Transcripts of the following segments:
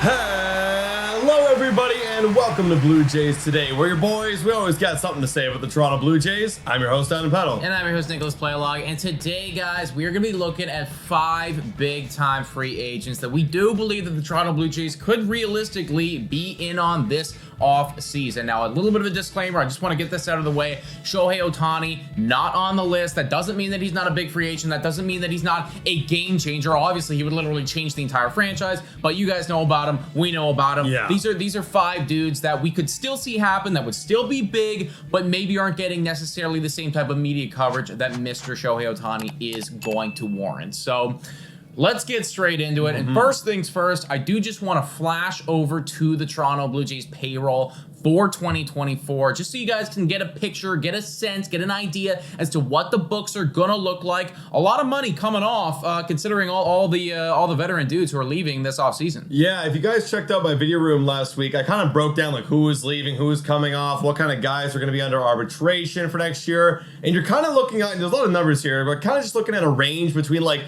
Hello, everybody, and welcome to Blue Jays Today. We're your boys. We always got something to say about the Toronto Blue Jays. I'm your host, Adam Patron. And I'm your host, Nicholas Playlog. And today, guys, we are going to be looking at 5 big-time free agents that we do believe that the Toronto Blue Jays could realistically be in on this off-season. Now, a little bit of a disclaimer. I just want to get this out of the way. Yohei Ohtani, not on the list. That doesn't mean that he's not a big free agent. That doesn't mean that he's not a game changer. Obviously, he would literally change the entire franchise, but you guys know about him. We know about him. Yeah. These are 5 dudes that we could still see happen, that would still be big, but maybe aren't getting necessarily the same type of media coverage that Mr. Yohei Ohtani is going to warrant. So let's get straight into it. And first things first, I do just want to flash over to the Toronto Blue Jays payroll for 2024, just so you guys can get a picture, get a sense, get an idea as to what the books are gonna look like. A lot of money coming off, considering all the veteran dudes who are leaving this offseason. Yeah, if you guys checked out my video room last week, I kind of broke down like who was leaving, who was coming off, what kind of guys are going to be under arbitration for next year. And you're kind of looking at, and there's a lot of numbers here, but kind of just looking at a range between like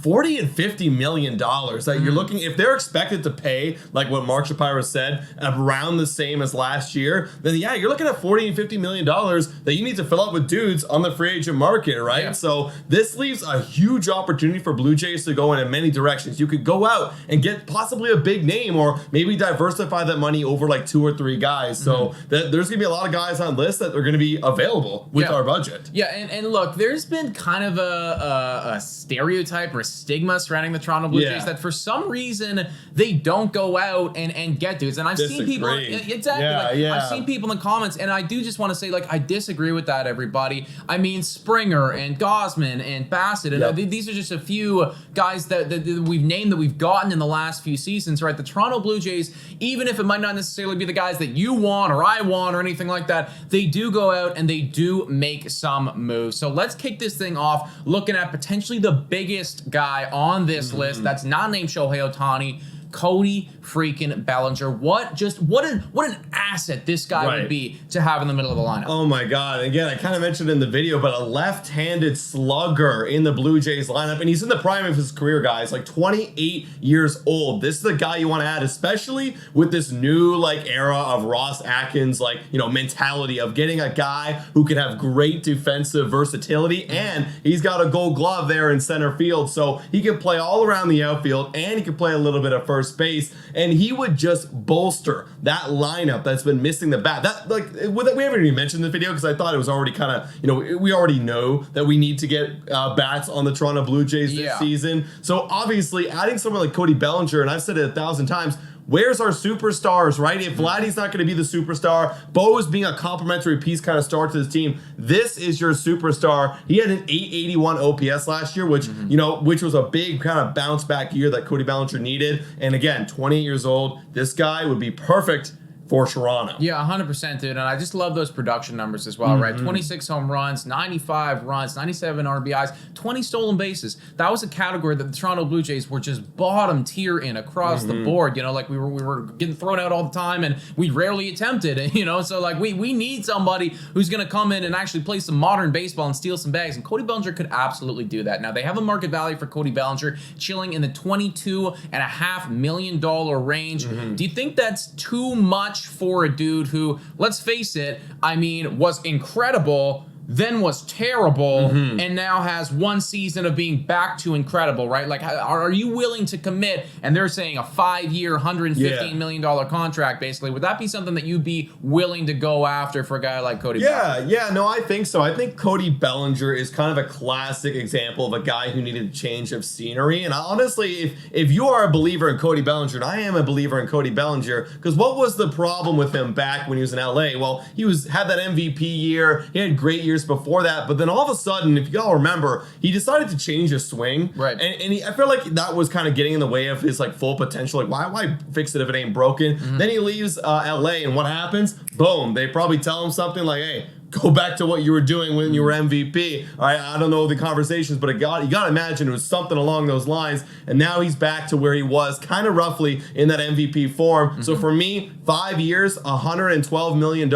40 and 50 million dollars that you're looking, if they're expected to pay like what Mark Shapiro said, around the same as last year, then yeah, you're looking at 40 and 50 million dollars that you need to fill up with dudes on the free agent market, right? Yeah. So this leaves a huge opportunity for Blue Jays to go in many directions. You could go out and get possibly a big name, or maybe diversify that money over like 2 or 3 guys. So there's gonna be a lot of guys on lists that are gonna be available with our budget. Yeah, and look, there's been kind of a stereotype or a stigma surrounding the Toronto Blue Jays that for some reason they don't go out and get dudes. And I've seen people I've seen people in the comments, and I do just want to say, like, I disagree with that, everybody. I mean, Springer and Gausman and Bassett, and these are just a few guys that we've named, that we've gotten in the last few seasons, right? The Toronto Blue Jays, even if it might not necessarily be the guys that you want or I want or anything like that, they do go out and they do make some moves. So let's kick this thing off looking at potentially the biggest guy on this list that's not named Yohei Ohtani, Cody freaking Bellinger. What an asset this guy would be to have in the middle of the lineup. Oh my God. Again, I kind of mentioned in the video, but a left-handed slugger in the Blue Jays lineup, and he's in the prime of his career, guys, like 28 years old. This is the guy you want to add, especially with this new like era of Ross Atkins, like, you know, mentality of getting a guy who can have great defensive versatility, and he's got a Gold Glove there in center field, so he can play all around the outfield, and he can play a little bit of first base, and he would just bolster that lineup that's been missing the bat. That, like, we haven't even mentioned the video because I thought it was already kind of, you know, we already know that we need to get bats on the Toronto Blue Jays this season. So obviously adding someone like Cody Bellinger, and I've said it 1,000 times, where's our superstars, right? If Vladdy's not going to be the superstar, Bo's being a complimentary piece kind of star to his team, this is your superstar. He had an 881 OPS last year, which, you know, which was a big kind of bounce back year that Cody Bellinger needed. And again, 28 years old, this guy would be perfect for Toronto. Yeah, 100%, dude. And I just love those production numbers as well, right? 26 home runs, 95 runs, 97 RBIs, 20 stolen bases. That was a category that the Toronto Blue Jays were just bottom tier in across the board. You know, like we were getting thrown out all the time, and we rarely attempted it, you know? So like we need somebody who's going to come in and actually play some modern baseball and steal some bags. And Cody Bellinger could absolutely do that. Now, they have a market value for Cody Bellinger chilling in the $22.5 million range. Do you think that's too much for a dude who, let's face it, I mean, was incredible, then was terrible, and now has one season of being back to incredible, right? Like, are you willing to commit? And they're saying a 5-year, $115 million contract, basically. Would that be something that you'd be willing to go after for a guy like Cody Bellinger? Yeah, no, I think so. I think Cody Bellinger is kind of a classic example of a guy who needed a change of scenery. And honestly, if you are a believer in Cody Bellinger, and I am a believer in Cody Bellinger, because what was the problem with him back when he was in LA? Well, he had that MVP year. He had great years before that, but then all of a sudden, if y'all remember, he decided to change his swing, right? And I feel like that was kind of getting in the way of his like full potential. Like, why fix it if it ain't broken? Then he leaves LA, and what happens? Boom! They probably tell him something like, "Hey, go back to what you were doing when you were MVP. I don't know the conversations, but you got to imagine it was something along those lines. And now he's back to where he was, kind of roughly in that MVP form. So for me, 5 years, $112 million.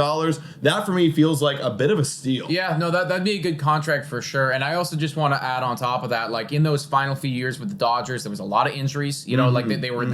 That for me feels like a bit of a steal. Yeah, no, that'd be a good contract for sure. And I also just want to add on top of that, like in those final few years with the Dodgers, there was a lot of injuries. You know, like they were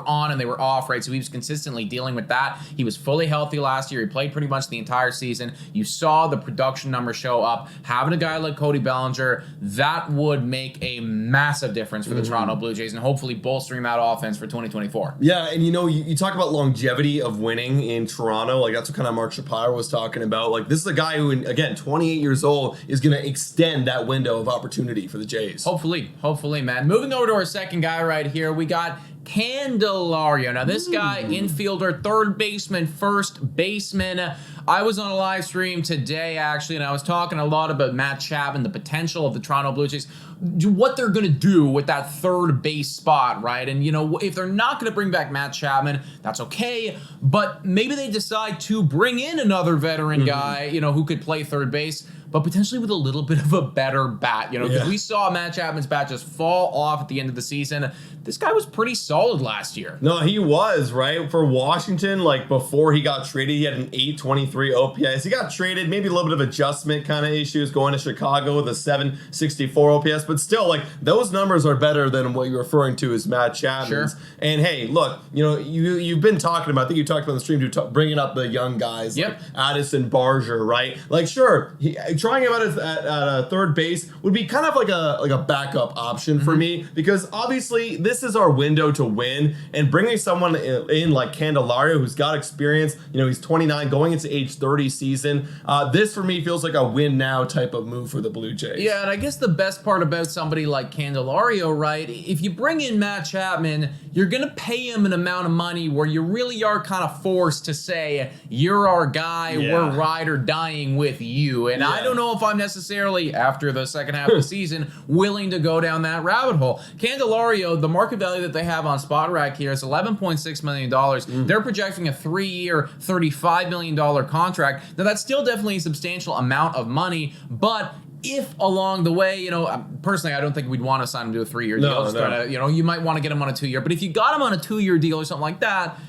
on and they were off, right? So he was consistently dealing with that. He was fully healthy last year. He played pretty much the entire season. You saw the production numbers show up. Having a guy like Cody Bellinger, that would make a massive difference for the Toronto Blue Jays and hopefully bolstering that offense for 2024. Yeah, and you talk about longevity of winning in Toronto. Like that's what kind of Mark Shapiro was talking about. Like this is a guy who, again, 28 years old, is going to extend that window of opportunity for the Jays. Hopefully, man. Moving over to our second guy right here, we got Candelario. Now, this guy, infielder, third baseman, first baseman. I was on a live stream today, actually, and I was talking a lot about Matt Chapman, the potential of the Toronto Blue Jays, what they're going to do with that third base spot, right? And, you know, if they're not going to bring back Matt Chapman, that's okay, but maybe they decide to bring in another veteran guy, you know, who could play third base, but potentially with a little bit of a better bat, you know, because we saw Matt Chapman's bat just fall off at the end of the season. This guy was pretty solid last year. No, he was, right? For Washington, like before he got traded, he had an 823 OPS. He got traded, maybe a little bit of adjustment kind of issues going to Chicago with a 764 OPS, but still, like those numbers are better than what you're referring to as Matt Chapman's. Sure. And hey, look, you know, you've been talking about, I think you talked about on the stream, bringing up the young guys, like Addison Barger, right? Like, sure, trying him out at a third base would be kind of like a backup option for me, because obviously this is our window to win, and bringing someone in like Candelario who's got experience, you know, he's 29 going into age 30 season. This for me feels like a win now type of move for the Blue Jays. Yeah, and I guess the best part about somebody like Candelario, right? If you bring in Matt Chapman, you're gonna pay him an amount of money where you really are kind of forced to say, you're our guy, we're ride or dying with you. And I don't know if I'm necessarily, after the second half of the season, willing to go down that rabbit hole. Candelario, the market value that they have on SpotRack here is $11.6 million. They're projecting a 3-year, $35 million contract. Now, that's still definitely a substantial amount of money, but if along the way, you know, personally, I don't think we'd want to sign him to a 3-year deal. You know, you might want to get him on a 2-year, but if you got him on a 2-year deal or something like that,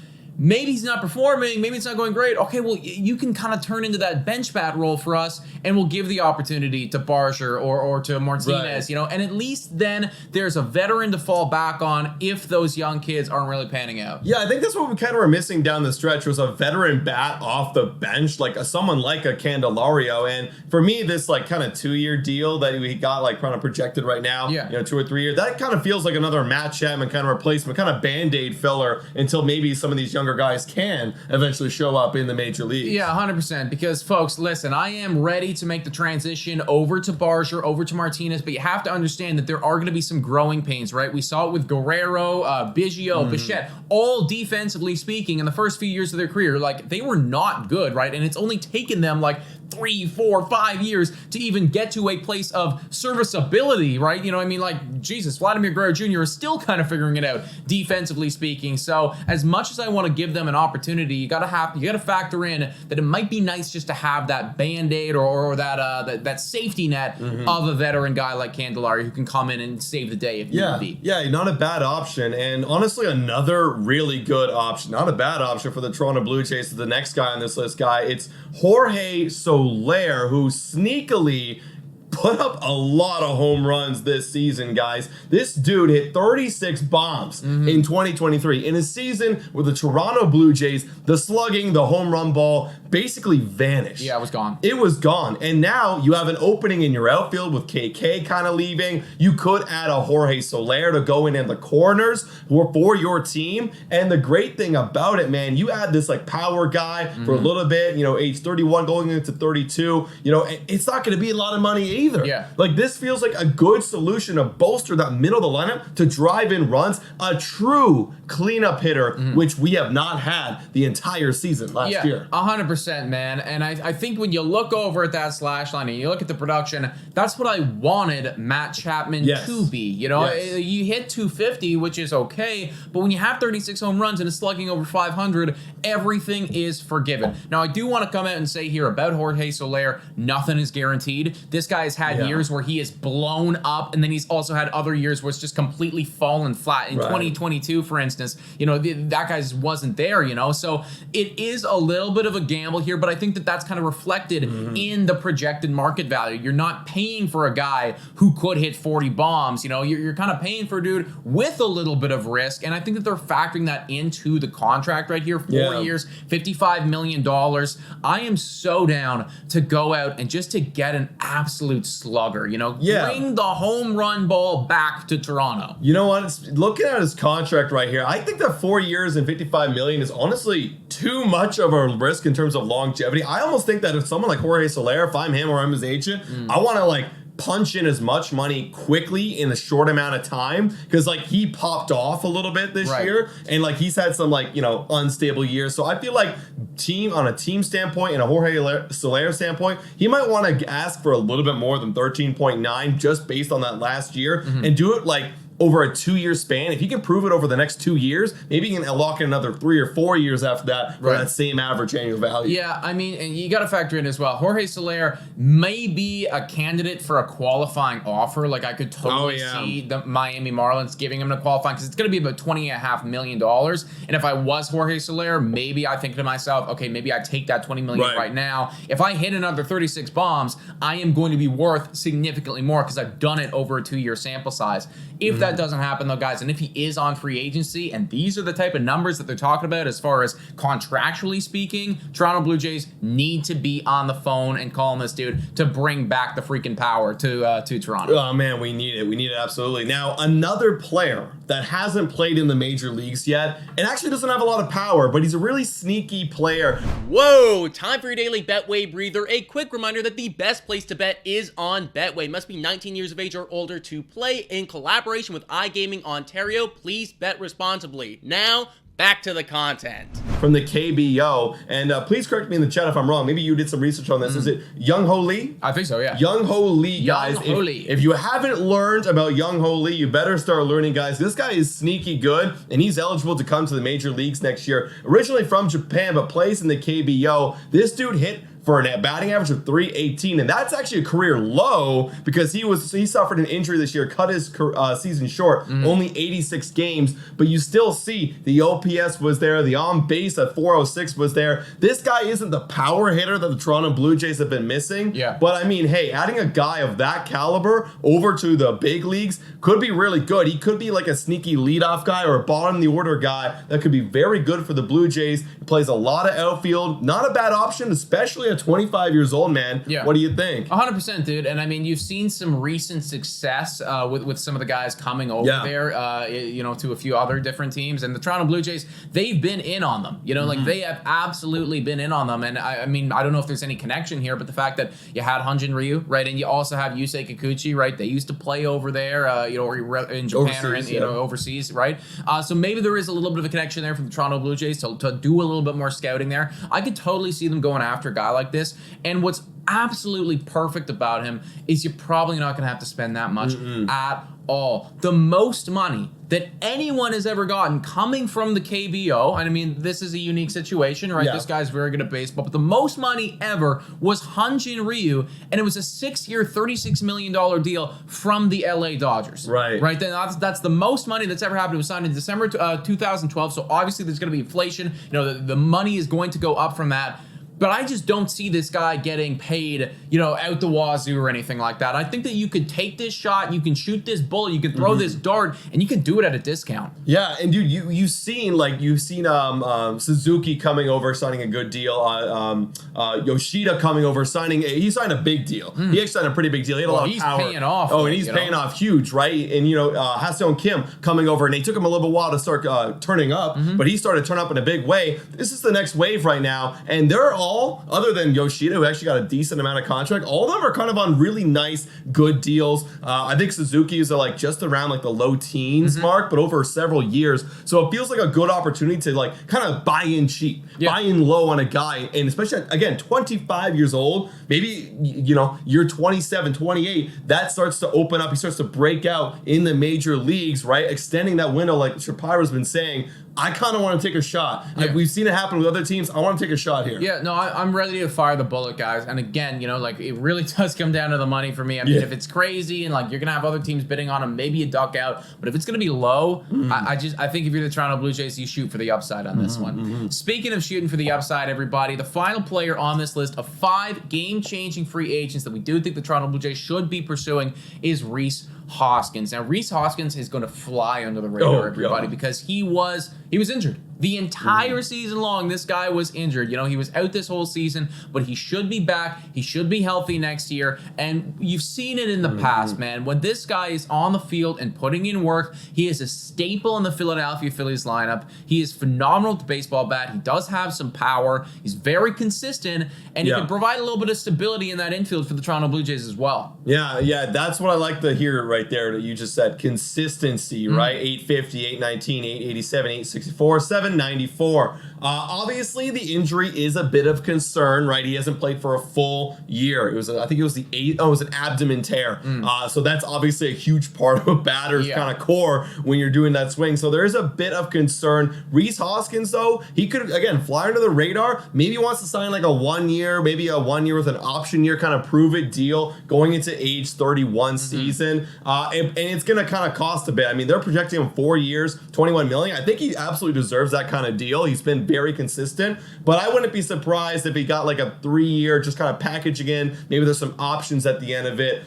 maybe he's not performing, maybe it's not going great. Okay, well, you can kind of turn into that bench bat role for us, and we'll give the opportunity to Barger or to Martinez, you know, and at least then there's a veteran to fall back on if those young kids aren't really panning out. Yeah, I think that's what we kind of were missing down the stretch, was a veteran bat off the bench, like someone like a Candelario. And for me, this like kind of 2-year deal that we got like kind of projected right now, you know, 2 or 3 years, that kind of feels like another Matt Chapman kind of replacement, kind of Band-Aid filler until maybe some of these younger guys can eventually show up in the major leagues. Yeah, 100%. Because, folks, listen, I am ready to make the transition over to Barger, over to Martinez, but you have to understand that there are going to be some growing pains, right? We saw it with Guerrero, Biggio, Bichette, all defensively speaking in the first few years of their career. Like, they were not good, right? And it's only taken them like 3, 4, 5 years to even get to a place of serviceability, right? You know what I mean? Like, Jesus, Vladimir Guerrero Jr. is still kind of figuring it out, defensively speaking. So, as much as I want to give them an opportunity, you gotta factor in that it might be nice just to have that Band-Aid or that safety net of a veteran guy like Candelario who can come in and save the day if need be. Yeah, not a bad option. And honestly, another really good option, not a bad option for the Toronto Blue Jays, the next guy on this list, it's Jorge Soler, who sneakily put up a lot of home runs this season, guys. This dude hit 36 bombs in 2023. In a season with the Toronto Blue Jays, the slugging, the home run ball basically vanished. Yeah, it was gone. It was gone. And now you have an opening in your outfield with KK kind of leaving. You could add a Jorge Soler to go in the corners for your team. And the great thing about it, man, you add this like power guy for a little bit, you know, age 31 going into 32, you know, it's not going to be a lot of money either. either. Yeah. Like, this feels like a good solution to bolster that middle of the lineup to drive in runs. A true cleanup hitter, which we have not had the entire season last year. 100%, man. And I think when you look over at that slash line and you look at the production, that's what I wanted Matt Chapman to be. You know, you hit 250, which is okay, but when you have 36 home runs and it's slugging over 500, everything is forgiven. Now, I do want to come out and say here about Jorge Soler, nothing is guaranteed. This guy has had years where he is blown up, and then he's also had other years where it's just completely fallen flat. In 2022, for instance, you know, that guy just wasn't there, you know? So it is a little bit of a gamble here, but I think that that's kind of reflected in the projected market value. You're not paying for a guy who could hit 40 bombs, you know? You're kind of paying for a dude with a little bit of risk, and I think that they're factoring that into the contract right here. 4 years, $55 million. I am so down to go out and just to get an absolute slugger, you know? Bring the home run ball back to Toronto. You know what? Looking at his contract right here, I think that 4 years and $55 million is honestly too much of a risk in terms of longevity. I almost think that if someone like Jorge Soler, if I'm him or I'm his agent, I want to like punch in as much money quickly in a short amount of time, because like he popped off a little bit this year, and like he's had some like, you know, unstable years. So I feel like on a team standpoint and a Jorge Soler standpoint, he might want to ask for a little bit more than 13.9 just based on that last year and do it like over a 2-year span. If he can prove it over the next 2 years, maybe he can lock in another 3 or 4 years after that for that same average annual value. Yeah, I mean, and you got to factor in as well, Jorge Soler may be a candidate for a qualifying offer. Like, I could totally see the Miami Marlins giving him a qualifying, because it's going to be about $20.5 million. And if I was Jorge Soler, maybe I think to myself, okay, maybe I take that $20 million right now. If I hit another 36 bombs, I am going to be worth significantly more because I've done it over a 2-year sample size. If that doesn't happen, though, guys, and if he is on free agency, and these are the type of numbers that they're talking about as far as contractually speaking, Toronto Blue Jays need to be on the phone and calling this dude to bring back the freaking power to Toronto. Oh, man, we need it. We need it absolutely. Now, another player that hasn't played in the major leagues yet and actually doesn't have a lot of power, but he's a really sneaky player. Whoa, time for your daily Betway breather. A quick reminder that the best place to bet is on Betway. Must be 19 years of age or older to play. In collaboration with iGaming Ontario, please bet responsibly. Now, back to the content. From the KBO, and please correct me in the chat if I'm wrong. Maybe you did some research on this. Is it Young-Ho Lee? I think so, yeah. Young-Ho Lee, guys. Young-Ho Lee. If you haven't learned about Young-Ho Lee, you better start learning, guys. This guy is sneaky good, and he's eligible to come to the major leagues next year. Originally from Japan, but plays in the KBO. This dude hit for a batting average of .318, and that's actually a career low because he suffered an injury this year, cut his season short, only 86 games, but you still see the OPS was there, the on base at 406 was there. This guy isn't the power hitter that the Toronto Blue Jays have been missing, but I mean, hey, adding a guy of that caliber over to the big leagues could be really good. He could be like a sneaky leadoff guy or a bottom the order guy that could be very good for the Blue Jays. He plays a lot of outfield, not a bad option, especially at 25 years old, man. What do you think? 100%, dude. And I mean, you've seen some recent success with some of the guys coming over there, you know, to a few other different teams. And the Toronto Blue Jays, they've been in on them. You know, like they have absolutely been in on them. And I mean, I don't know if there's any connection here, but the fact that you had Hyun-Jin Ryu, right, and you also have Yusei Kikuchi, right? They used to play over there, you know, or in Japan overseas, or you know, overseas, right? So maybe there is a little bit of a connection there from the Toronto Blue Jays to do a little bit more scouting there. I could totally see them going after a guy like this. And what's absolutely perfect about him is you're probably not going to have to spend that much at all. The most money that anyone has ever gotten coming from the KBO, and I mean, this is a unique situation, right? This guy's very good at baseball, but the most money ever was Hyun-Jin Ryu, and it was a 6-year, $36 million deal from the LA Dodgers. Right. Then that's the most money that's ever happened. It was signed in December 2012, so obviously there's going to be inflation. You know, the money is going to go up from that. But I just don't see this guy getting paid, you know, out the wazoo or anything like that. I think that you could take this shot, you can shoot this bullet, you can throw this dart, and you can do it at a discount. Yeah, and dude, you've seen Suzuki coming over, signing a good deal. Yoshida coming over, he signed a big deal. He actually signed a pretty big deal. He had a lot of power. He's paying off. Oh, and he's paying off huge, right? And, you know, Ha-Seong Kim coming over, and they took him a little while to start turning up, but he started turning up in a big way. This is the next wave right now, and they're all all, other than Yoshida, who actually got a decent amount of contract, all of them are kind of on really nice, good deals. I think Suzuki's are like just around like the low teens mark, but over several years. So it feels like a good opportunity to like kind of buy in cheap, buy in low on a guy. And especially, again, 25 years old, maybe, you know, you're 27, 28, that starts to open up. He starts to break out in the major leagues, right? Extending that window, like Shapiro's been saying. I kind of want to take a shot. Like we've seen it happen with other teams. I want to take a shot here. Yeah, no, I'm ready to fire the bullet, guys. And again, you know, like it really does come down to the money for me. I mean, if it's crazy and like you're gonna have other teams bidding on him, maybe you duck out. But if it's gonna be low, I think if you're the Toronto Blue Jays, you shoot for the upside on this one. Speaking of shooting for the upside, everybody, the final player on this list of 5 game-changing free agents that we do think the Toronto Blue Jays should be pursuing is Rhys Hoskins. Now, Rhys Hoskins is going to fly under the radar, everybody, because he was injured. The entire season long, this guy was injured. You know, he was out this whole season, but he should be back. He should be healthy next year. And you've seen it in the past, man. When this guy is on the field and putting in work, he is a staple in the Philadelphia Phillies lineup. He is phenomenal with the baseball bat. He does have some power. He's very consistent, and he can provide a little bit of stability in that infield for the Toronto Blue Jays as well. Yeah, that's what I like to hear right there that you just said. Consistency, right? 850, 819, 887, 864, 794. Obviously, the injury is a bit of concern, right? He hasn't played for a full year. I think it was it was an abdomen tear. So that's obviously a huge part of a batter's kind of core when you're doing that swing. So there is a bit of concern. Rhys Hoskins, though, he could, again, fly under the radar. Maybe he wants to sign like a 1 year, maybe a 1 year with an option year kind of prove-it deal going into age 31 season. And it's going to kind of cost a bit. I mean, they're projecting him 4 years, $21 million. I think he absolutely deserves that kind of deal. He's been very consistent, but I wouldn't be surprised if he got like a 3 year just kind of package again. Maybe there's some options at the end of it.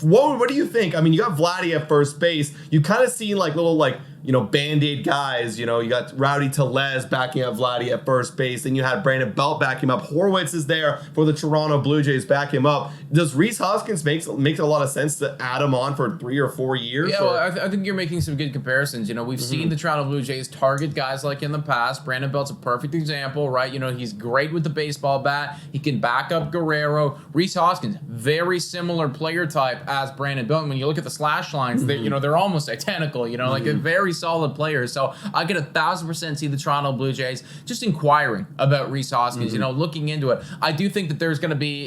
What do you think? I mean, you got Vladdy at first base. You kind of seen like little like, you know, Band-Aid guys. You know, you got Rowdy Tellez backing up Vladdy at first base. Then you had Brandon Belt back him up. Horwitz is there for the Toronto Blue Jays back him up. Does Rhys Hoskins make a lot of sense to add him on for 3 or 4 years? Yeah, well, I think you're making some good comparisons. You know, we've seen the Toronto Blue Jays target guys like in the past. Brandon Belt's a perfect example, right? You know, he's great with the baseball bat. He can back up Guerrero. Rhys Hoskins, very similar player type as Brandon Belt. When you look at the slash lines, they're almost identical. You know, like a very solid players. So I could 1,000% see the Toronto Blue Jays just inquiring about Rhys Hoskins, you know, looking into it. I do think that there's going to be,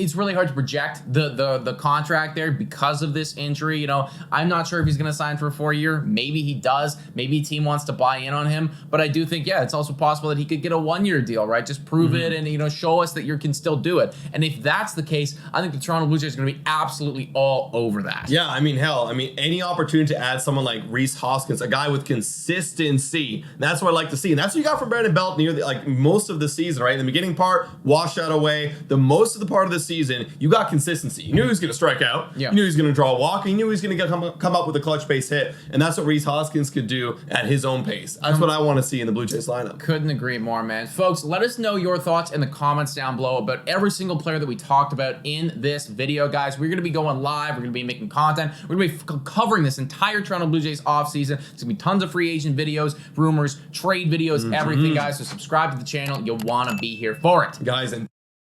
it's really hard to project the contract there because of this injury. You know, I'm not sure if he's going to sign for a 4 year. Maybe he does. Maybe a team wants to buy in on him. But I do think, it's also possible that he could get a 1 year deal, right? Just prove it and, you know, show us that you can still do it. And if that's the case, I think the Toronto Blue Jays are going to be absolutely all over that. Yeah, I mean, hell, any opportunity to add someone like Rhys Hoskins, a guy with consistency, that's what I like to see. And that's what you got from Brandon Belt near most of the season, right? In the beginning part, washed out away. The most of the part of the season, you got consistency. You knew he was going to strike out. You knew he was going to draw a walk. You knew he was going to come up with a clutch base hit. And that's what Rhys Hoskins could do at his own pace. That's what I want to see in the Blue Jays lineup. Couldn't agree more, man. Folks, let us know your thoughts in the comments down below about every single player that we talked about in this video, guys. We're going to be going live. We're going to be making content. We're going to be covering this entire Toronto Blue Jays offseason. There's going to be tons of free agent videos, rumors, trade videos, everything, guys. So subscribe to the channel. You'll want to be here for it. Guys, and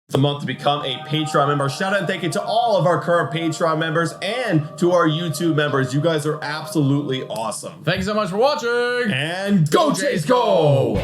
the month to become a Patreon member. Shout out and thank you to all of our current Patreon members and to our YouTube members. You guys are absolutely awesome. Thank you so much for watching. And go Jays, go!